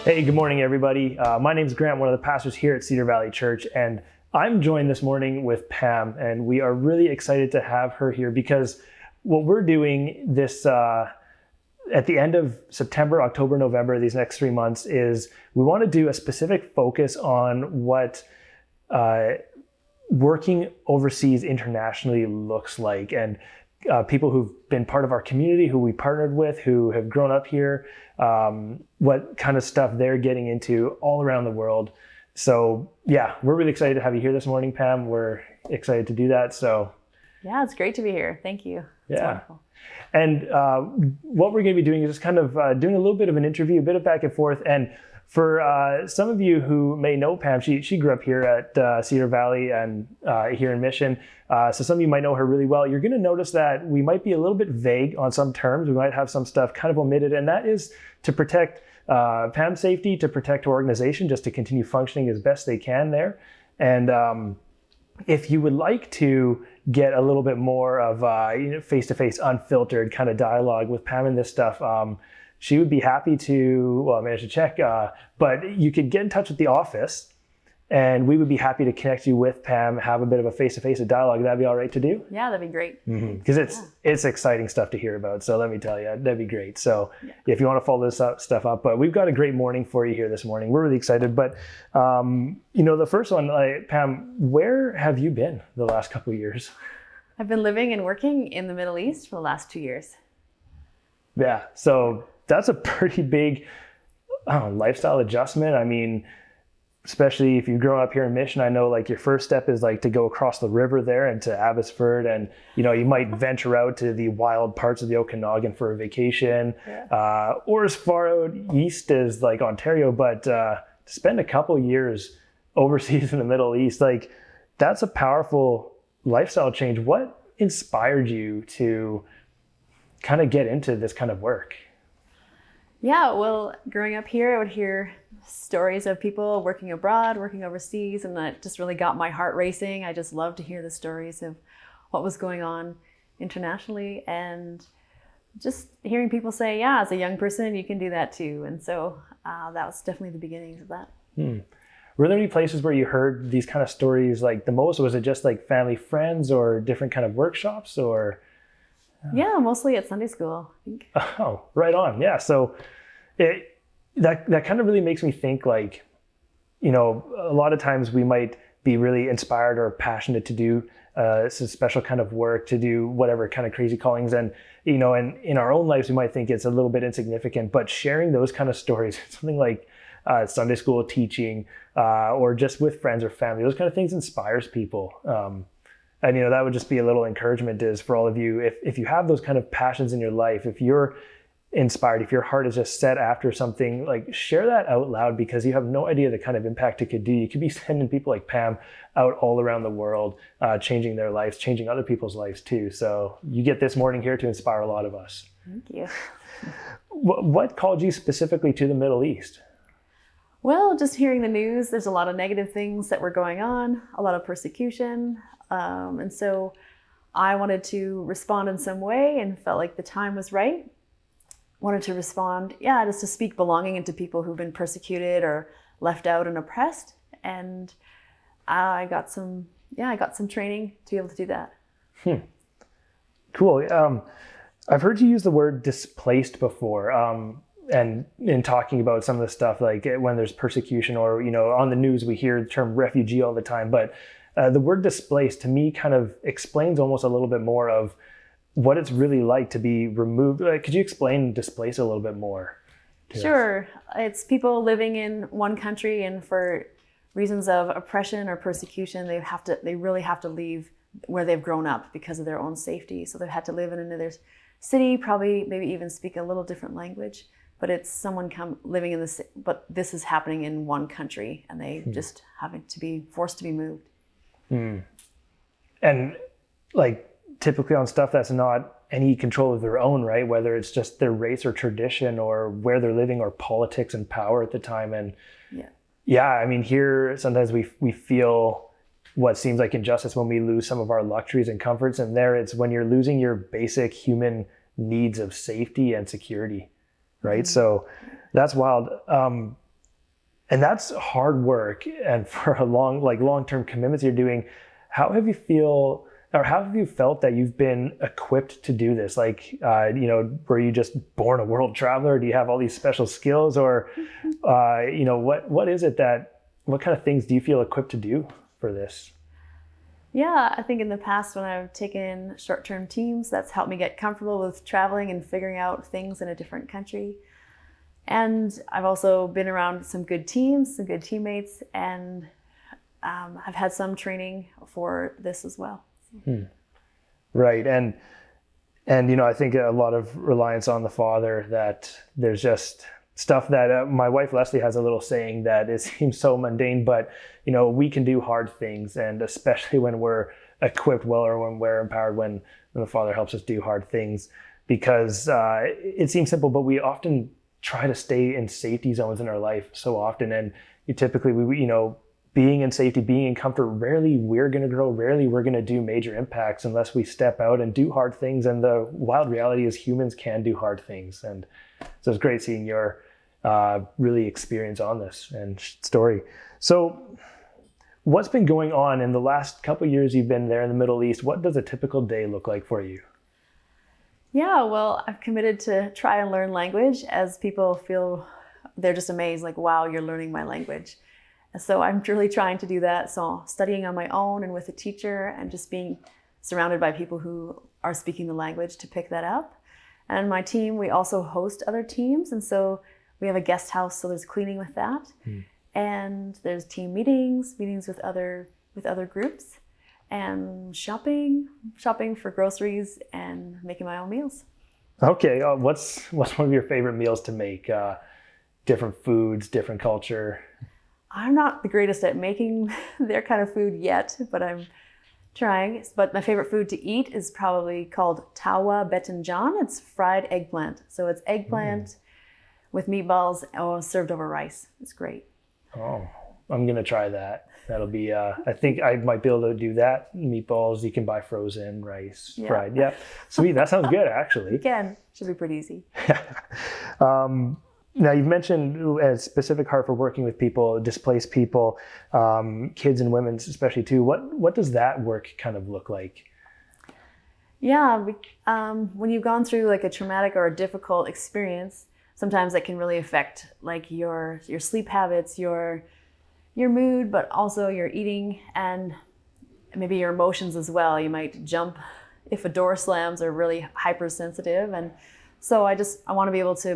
Hey, good morning, everybody. My name is Grant, one of the pastors here at Cedar Valley Church, and I'm joined this morning with Pam, and we are really excited to have her here because what we're doing this at the end of September, October, November, these next 3 months, is we want to do a specific focus on what working overseas internationally looks like, and people who've been part of our community, who we partnered with, who have grown up here, what kind of stuff they're getting into all around the world. So yeah, we're really excited to have you here this morning, Pam. We're excited to do that. So yeah, it's great to be here. Thank you. It's wonderful. And what we're going to be doing is just kind of doing a little bit of an interview, a bit of back and forth. And for some of you who may know Pam, she grew up here at Cedar Valley and here in Mission. So some of you might know her really well. You're going to notice that we might be a little bit vague on some terms. We might have some stuff kind of omitted, and that is to protect Pam's safety, to protect her organization, just to continue functioning as best they can there. And if you would like to get a little bit more of face-to-face, unfiltered kind of dialogue with Pam and this stuff, she would be happy to, well, I managed to check, but you could get in touch with the office and we would be happy to connect you with Pam, have a bit of a face-to-face dialogue. That'd be all right to do? Yeah, that'd be great. Because it's exciting stuff to hear about. So let me tell you, that'd be great. So if you want to follow this stuff up, but we've got a great morning for you here this morning. We're really excited. But, the first one, Pam, where have you been the last couple of years? I've been living and working in the Middle East for the last 2 years. Yeah, so that's a pretty big lifestyle adjustment. I mean, especially if you've grown up here in Mission, I know like your first step is like to go across the river there and to Abbotsford, and you might venture out to the wild parts of the Okanagan for a vacation, or as far out east as like Ontario, but to spend a couple years overseas in the Middle East, like that's a powerful lifestyle change. What inspired you to kind of get into this kind of work? Yeah, well, growing up here, I would hear stories of people working abroad, working overseas, and that just really got my heart racing. I just loved to hear the stories of what was going on internationally, and just hearing people say, yeah, as a young person, you can do that too. And so that was definitely the beginnings of that. Were there any places where you heard these kind of stories like the most? Was it just like family, friends, or different kind of workshops, or? Yeah, mostly at Sunday school, I think. Oh, right on. Yeah. So that kind of really makes me think like, a lot of times we might be really inspired or passionate to do some special kind of work, to do whatever kind of crazy callings. And, and in our own lives, we might think it's a little bit insignificant, but sharing those kind of stories, something like Sunday school teaching, or just with friends or family, those kind of things inspires people. And, that would just be a little encouragement is for all of you, if you have those kind of passions in your life, if you're inspired, if your heart is just set after something, like share that out loud, because you have no idea the kind of impact it could do. You could be sending people like Pam out all around the world, changing their lives, changing other people's lives too. So you get this morning here to inspire a lot of us. Thank you. What called you specifically to the Middle East? Well, just hearing the news, there's a lot of negative things that were going on, a lot of persecution. And so I wanted to respond in some way and felt like the time was right. Wanted to respond, just to speak belonging into people who've been persecuted or left out and oppressed. And I got some training to be able to do that. Cool. I've heard you use the word displaced before. And in talking about some of the stuff, like when there's persecution or, on the news, we hear the term refugee all the time, but the word displaced to me kind of explains almost a little bit more of what it's really like to be removed. Could you explain displaced a little bit more? Sure. It's people living in one country, and for reasons of oppression or persecution, they really have to leave where they've grown up because of their own safety. So they've had to live in another city, probably maybe even speak a little different language, but it's someone living in this, but this is happening in one country, and they just having to be forced to be moved. And like typically on stuff that's not any control of their own, right? Whether it's just their race or tradition or where they're living or politics and power at the time. And I mean, here sometimes we feel what seems like injustice when we lose some of our luxuries and comforts. And there it's when you're losing your basic human needs of safety and security, right? So that's wild. And that's hard work. And for a long-term commitments you're doing, how have you felt that you've been equipped to do this? Like, were you just born a world traveler? Do you have all these special skills, or, what kind of things do you feel equipped to do for this? Yeah, I think in the past when I've taken short-term teams, that's helped me get comfortable with traveling and figuring out things in a different country. And I've also been around some good teams, some good teammates, and I've had some training for this as well. Right. And I think a lot of reliance on the Father, that there's just stuff that my wife Leslie has a little saying that it seems so mundane, but we can do hard things, and especially when we're equipped well, or when we're empowered, when the Father helps us do hard things, because it seems simple, but we often try to stay in safety zones in our life so often. And typically being in safety, being in comfort, rarely we're going to grow, rarely we're going to do major impacts unless we step out and do hard things. And the wild reality is humans can do hard things. And so it's great seeing your really experience on this and story. So what's been going on in the last couple of years you've been there in the Middle East? What does a typical day look like for you? Yeah, well, I've committed to try and learn language, as people feel they're just amazed, like, wow, you're learning my language. So I'm really trying to do that. So studying on my own and with a teacher, and just being surrounded by people who are speaking the language to pick that up. And my team, we also host other teams. And so we have a guest house, so there's cleaning with that. And there's team meetings with other groups, and shopping for groceries, and making my own meals. Okay. What's one of your favorite meals to make? Different foods, different culture? I'm not the greatest at making their kind of food yet, but I'm trying. But my favorite food to eat is probably called tawa betinjan. It's fried eggplant. So it's eggplant with meatballs served over rice. It's great. Oh, I'm going to try that. That'll be, I think I might be able to do that. Meatballs, you can buy frozen, rice, fried. Yeah. Sweet. That sounds good, actually. You can. Should be pretty easy. Now, you've mentioned a specific heart for working with people, displaced people, kids and women especially too. What does that work kind of look like? Yeah, when you've gone through like a traumatic or a difficult experience, sometimes that can really affect like your sleep habits, your mood, but also your eating, and maybe your emotions as well. You might jump if a door slams, or really hypersensitive. And so I want to be able to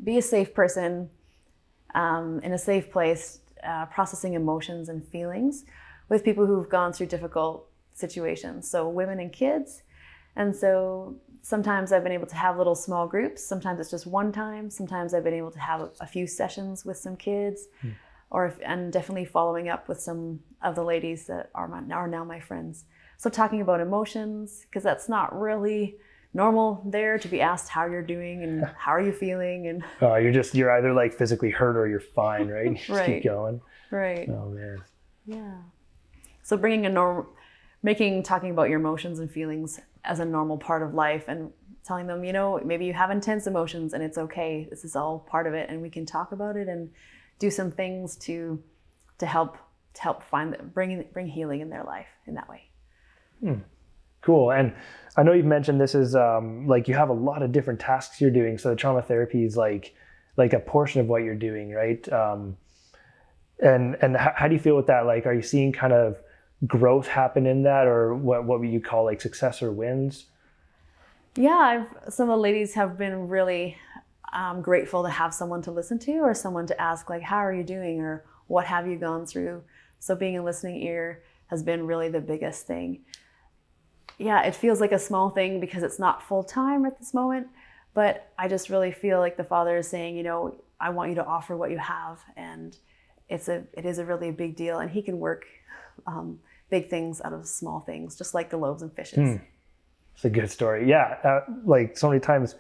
be a safe person in a safe place, processing emotions and feelings with people who've gone through difficult situations. So women and kids. And so sometimes I've been able to have little small groups. Sometimes it's just one time. Sometimes I've been able to have a few sessions with some kids, and definitely following up with some of the ladies that are now my friends. So talking about emotions, because that's not really normal there, to be asked how you're doing and how are you feeling, and you're either like physically hurt or you're fine, right? You just keep going. Right. Oh man. Yeah. So talking about your emotions and feelings as a normal part of life, and telling them, maybe you have intense emotions and it's okay. This is all part of it, and we can talk about it and do some things to help bring healing in their life in that way. Cool. And I know you've mentioned this is like you have a lot of different tasks you're doing. So the trauma therapy is like a portion of what you're doing, right? And how do you feel with that? Like, are you seeing kind of growth happen in that, or what would you call like success or wins? Yeah, some of the ladies have been really grateful to have someone to listen to, or someone to ask like, how are you doing, or what have you gone through? So being a listening ear has been really the biggest thing. Yeah, it feels like a small thing because it's not full time at this moment, but I just really feel like the Father is saying, I want you to offer what you have, and it is a really big deal, and He can work big things out of small things, just like the loaves and fishes. It's a good story. Yeah, like so many times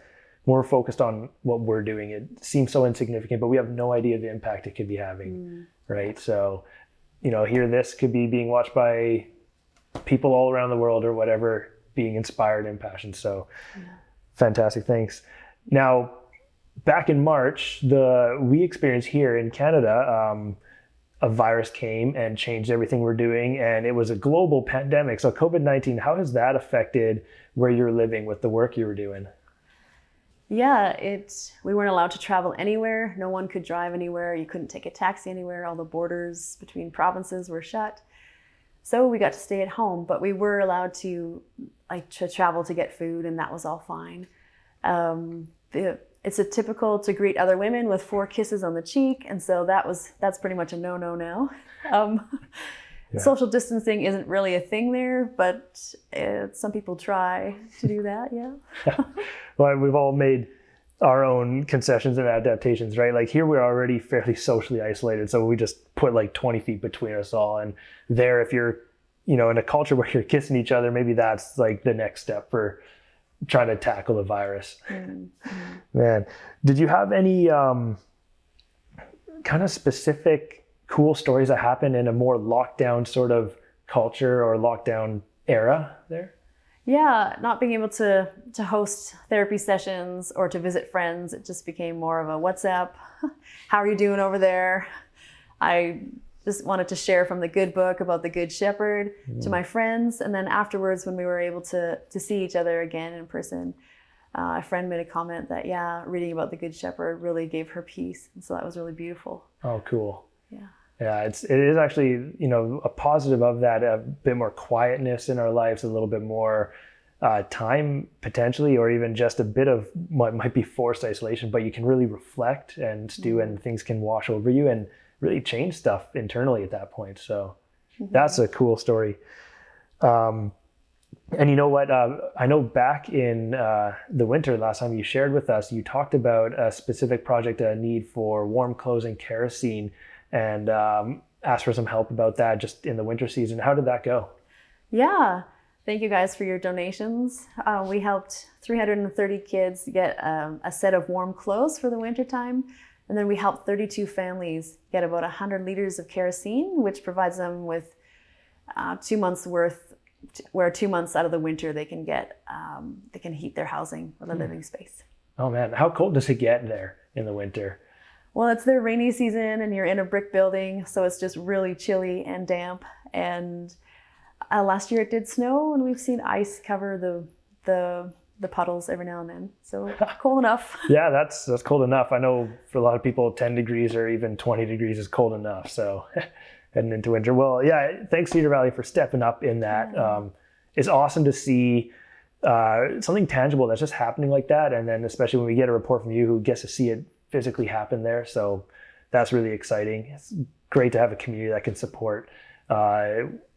we're focused on what we're doing. It seems so insignificant, but we have no idea the impact it could be having, right? So, here this could be being watched by people all around the world, or whatever, being inspired and impassioned. So fantastic. Thanks. Now, back in March, we experienced here in Canada, a virus came and changed everything we're doing, and it was a global pandemic. So COVID-19, how has that affected where you're living with the work you were doing? Yeah, we weren't allowed to travel anywhere. No one could drive anywhere. You couldn't take a taxi anywhere. All the borders between provinces were shut. So we got to stay at home, but we were allowed to travel to get food, and that was all fine. It's a typical to greet other women with 4 kisses on the cheek, and so that's pretty much a no now. Yeah. Social distancing isn't really a thing there, but some people try to do that. Yeah. Well, we've all made our own concessions and adaptations, right? Like here, we're already fairly socially isolated, so we just put like 20 feet between us all. And there, if you're, in a culture where you're kissing each other, maybe that's like the next step for trying to tackle the virus. Mm-hmm. Man, did you have any kind of specific cool stories that happened in a more lockdown sort of culture or lockdown era there? Yeah, not being able to host therapy sessions or to visit friends, it just became more of a WhatsApp. How are you doing over there? I just wanted to share from the good book about the Good Shepherd to my friends. And then afterwards, when we were able to see each other again in person, a friend made a comment that, reading about the Good Shepherd really gave her peace. And so that was really beautiful. Oh, cool. Yeah. Yeah, it is actually, a positive of that, a bit more quietness in our lives, a little bit more time potentially, or even just a bit of what might be forced isolation, but you can really reflect and stew and things can wash over you and really change stuff internally at that point. So that's a cool story. And you know what, I know back in the winter, last time you shared with us, you talked about a specific project, a need for warm clothes and kerosene, and asked for some help about that just in the winter season. How did that go? Yeah, thank you guys for your donations. We helped 330 kids get a set of warm clothes for the winter time. And then we helped 32 families get about 100 liters of kerosene, which provides them with 2 months worth, where 2 months out of the winter they can heat their housing or their living space. Oh man, how cold does it get there in the winter? Well, it's the rainy season and you're in a brick building, so it's just really chilly and damp. And last year it did snow, and we've seen ice cover the puddles every now and then. So cold enough. Yeah, that's cold enough. I know for a lot of people, 10 degrees or even 20 degrees is cold enough. So heading into winter. Well, yeah, thanks Cedar Valley for stepping up in that. Yeah. It's awesome to see something tangible that's just happening like that. And then especially when we get a report from you who gets to see it physically happen there. So that's really exciting. It's great to have a community that can support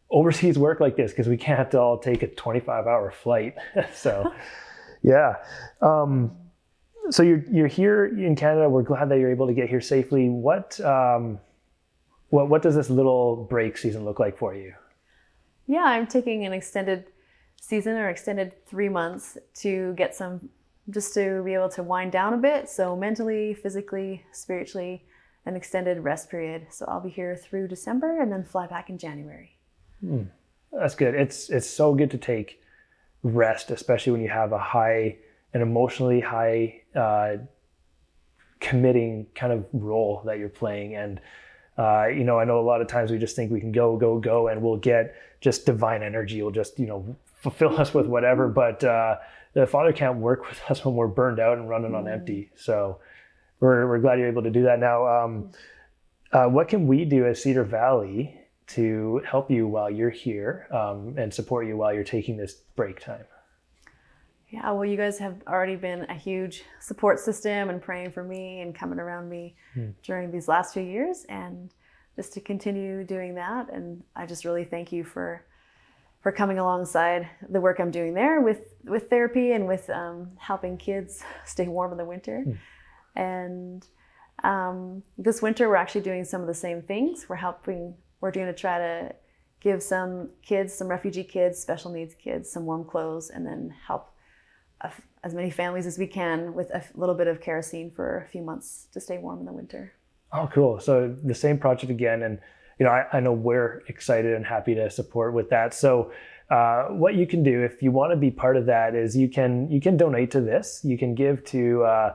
overseas work like this, because we can't all take a 25-hour flight. So yeah. So you're here in Canada. We're glad that you're able to get here safely. What does this little break season look like for you? Yeah, I'm taking an extended season or extended 3 months to get just to be able to wind down a bit. So mentally, physically, spiritually, an extended rest period. So I'll be here through December and then fly back in January. That's good. It's so good to take rest, especially when you have an emotionally high committing kind of role that you're playing. And I know a lot of times we just think we can go and we'll get just divine energy. Will just, fulfill us with whatever. But the Father can't work with us when we're burned out and running on empty. So we're glad you're able to do that. Now, what can we do as Cedar Valley to help you while you're here and support you while you're taking this break time? Yeah, well, you guys have already been a huge support system and praying for me and coming around me during these last few years, and just to continue doing that. And I just really thank you for coming alongside the work I'm doing there with therapy and with helping kids stay warm in the winter. And this winter, we're actually doing some of the same things. We're going to try to give some kids, some refugee kids, special needs kids, some warm clothes, and then help as many families as we can with a little bit of kerosene for a few months to stay warm in the winter. Oh, cool. So the same project again. And, I know we're excited and happy to support with that. So what you can do if you want to be part of that is you can donate to this. You can give to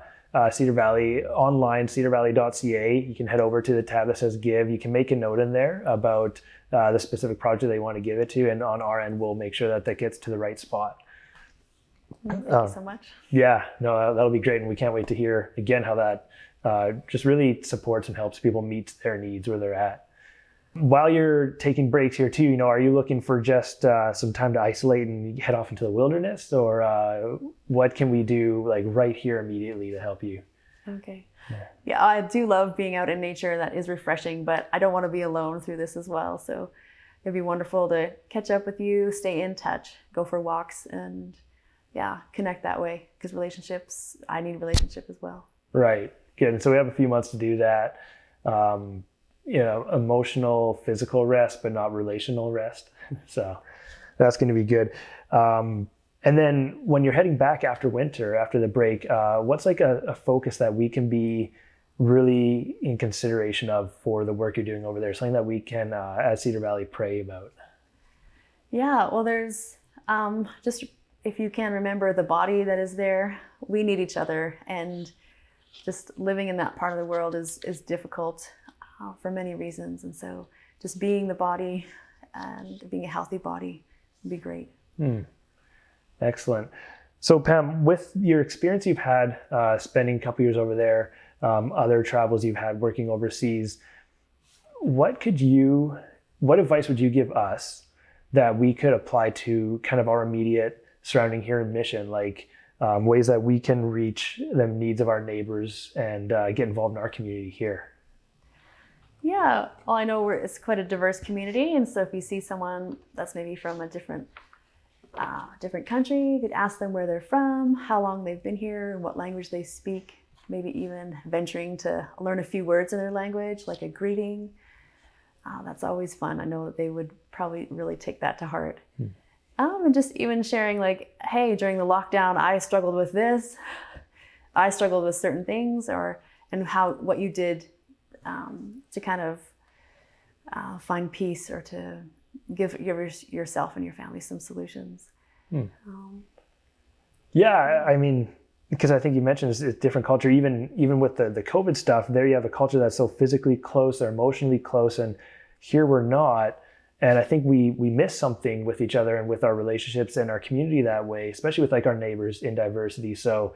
Cedar Valley online, cedarvalley.ca. You can head over to the tab that says Give. You can make a note in there about the specific project they want to give it to, and on our end, we'll make sure that that gets to the right spot. Thank you so much. Yeah, no, that'll be great, and we can't wait to hear again how that just really supports and helps people meet their needs where they're at. While you're taking breaks here too, are you looking for just some time to isolate and head off into the wilderness, or what can we do like right here immediately to help you? Okay. Yeah, I do love being out in nature. That is refreshing, but I don't want to be alone through this as well. So it'd be wonderful to catch up with you, stay in touch, go for walks, and connect that way, because relationships, I need relationship as well. Right. Good. And so we have a few months to do that. Emotional, physical rest, but not relational rest. So that's going to be good. And then when you're heading back after winter, after the break, what's like a focus that we can be really in consideration of for the work you're doing over there? Something that we can, at Cedar Valley, pray about? Yeah, well, there's just, if you can remember the body that is there, we need each other. And just living in that part of the world is difficult for many reasons. And so just being the body and being a healthy body would be great. Excellent. So Pam, with your experience you've had spending a couple years over there, other travels you've had working overseas, what advice would you give us that we could apply to kind of our immediate surrounding here in Mission, like ways that we can reach the needs of our neighbors and get involved in our community here? Yeah, well, I know it's quite a diverse community, and so if you see someone that's maybe from a different country, you could ask them where they're from, how long they've been here, and what language they speak. Maybe even venturing to learn a few words in their language, like a greeting. That's always fun. I know that they would probably really take that to heart. And just even sharing, like, hey, during the lockdown, I struggled with this. I struggled with certain things, and what you did to kind of find peace, or to give yourself and your family some solutions. Yeah, I mean, because I think you mentioned it's a different culture, even with the COVID stuff. There you have a culture that's so physically close or emotionally close, and here we're not. And I think we miss something with each other and with our relationships and our community that way, especially with like our neighbors in diversity. So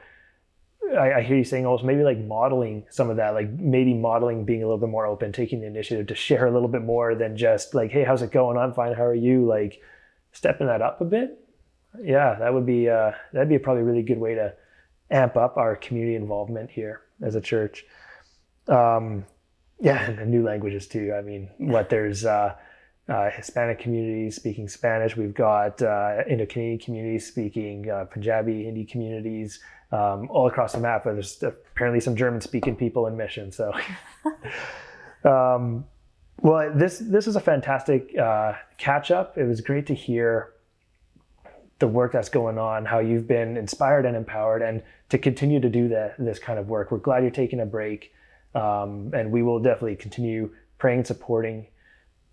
I hear you saying almost maybe like modeling some of that, like maybe modeling being a little bit more open, taking the initiative to share a little bit more than just like, hey, how's it going? I'm fine. How are you? Like stepping that up a bit. Yeah, that'd be probably a really good way to amp up our community involvement here as a church. And new languages too. I mean, there's Hispanic communities speaking Spanish. We've got Indo-Canadian communities speaking Punjabi, Hindi communities all across the map. And there's apparently some German-speaking people in Mission. So, well, this is a fantastic catch-up. It was great to hear the work that's going on, how you've been inspired and empowered, and to continue to do this kind of work. We're glad you're taking a break, and we will definitely continue praying and supporting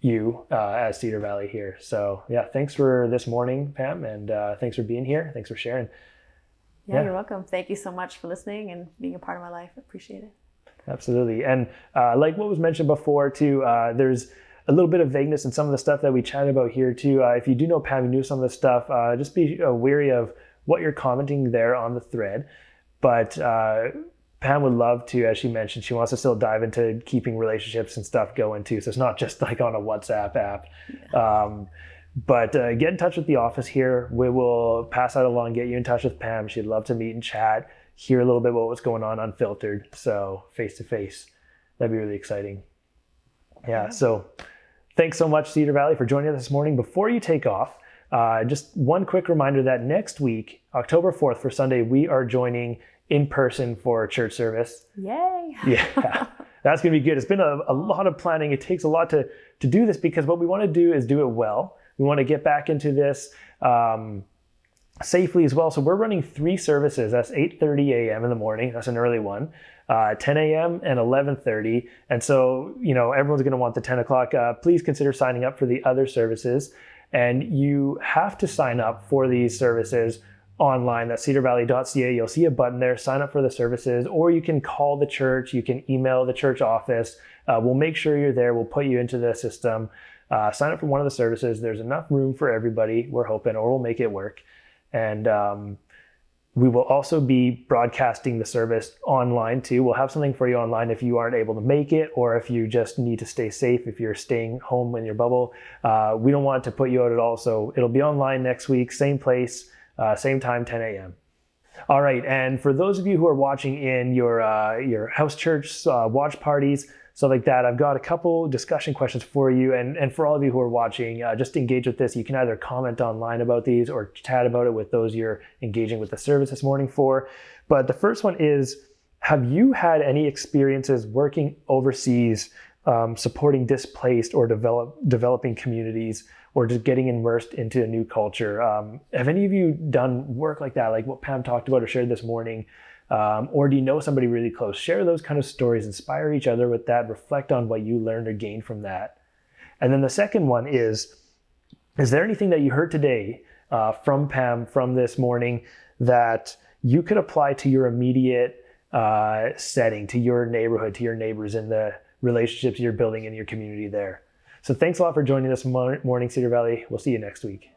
you at Cedar Valley here. So yeah, thanks for this morning, Pam, and thanks for being here. Thanks for sharing. Yeah, you're welcome. Thank you so much for listening and being a part of my life. I appreciate it. Absolutely. And like what was mentioned before too, there's a little bit of vagueness in some of the stuff that we chatted about here too. If you do know Pam, you knew some of the stuff, just be wary of what you're commenting there on the thread. But Pam would love to, as she mentioned, she wants to still dive into keeping relationships and stuff going too. So it's not just like on a WhatsApp app. Yeah. But get in touch with the office here. We will pass that along, get you in touch with Pam. She'd love to meet and chat, hear a little bit about what's going on unfiltered. So face to face, that'd be really exciting. Yeah. So thanks so much, Cedar Valley, for joining us this morning. Before you take off, just one quick reminder that next week, October 4th for Sunday, we are joining in person for church service. Yay! Yeah, that's going to be good. It's been a lot of planning. It takes a lot to do this, because what we want to do is do it well. We want to get back into this safely as well. So we're running 3 services. That's 8:30 a.m. in the morning. That's an early one. 10 a.m. and 11:30. And so, everyone's going to want the 10 o'clock. Please consider signing up for the other services. And you have to sign up for these services online. That's cedarvalley.ca. You'll see a button there, sign up for the services, or you can call the church, you can email the church office. We'll make sure you're there. We'll put you into the system. Sign up for one of the services. There's enough room for everybody, we're hoping, or we'll make it work. And we will also be broadcasting the service online too. We'll have something for you online if you aren't able to make it, or if you just need to stay safe, if you're staying home in your bubble. We don't want to put you out at all. So it'll be online next week, same place, same time, 10 a.m. All right, and for those of you who are watching in your house church watch parties, stuff like that, I've got a couple discussion questions for you. And for all of you who are watching, just engage with this. You can either comment online about these or chat about it with those you're engaging with the service this morning for. But the first one is, have you had any experiences working overseas, supporting displaced or developing communities, or just getting immersed into a new culture? Have any of you done work like that, like what Pam talked about or shared this morning? Or do you know somebody really close? Share those kind of stories, inspire each other with that, reflect on what you learned or gained from that. And then the second one is there anything that you heard today from Pam from this morning that you could apply to your immediate setting, to your neighborhood, to your neighbors, and the relationships you're building in your community there? So thanks a lot for joining us morning, Cedar Valley. We'll see you next week.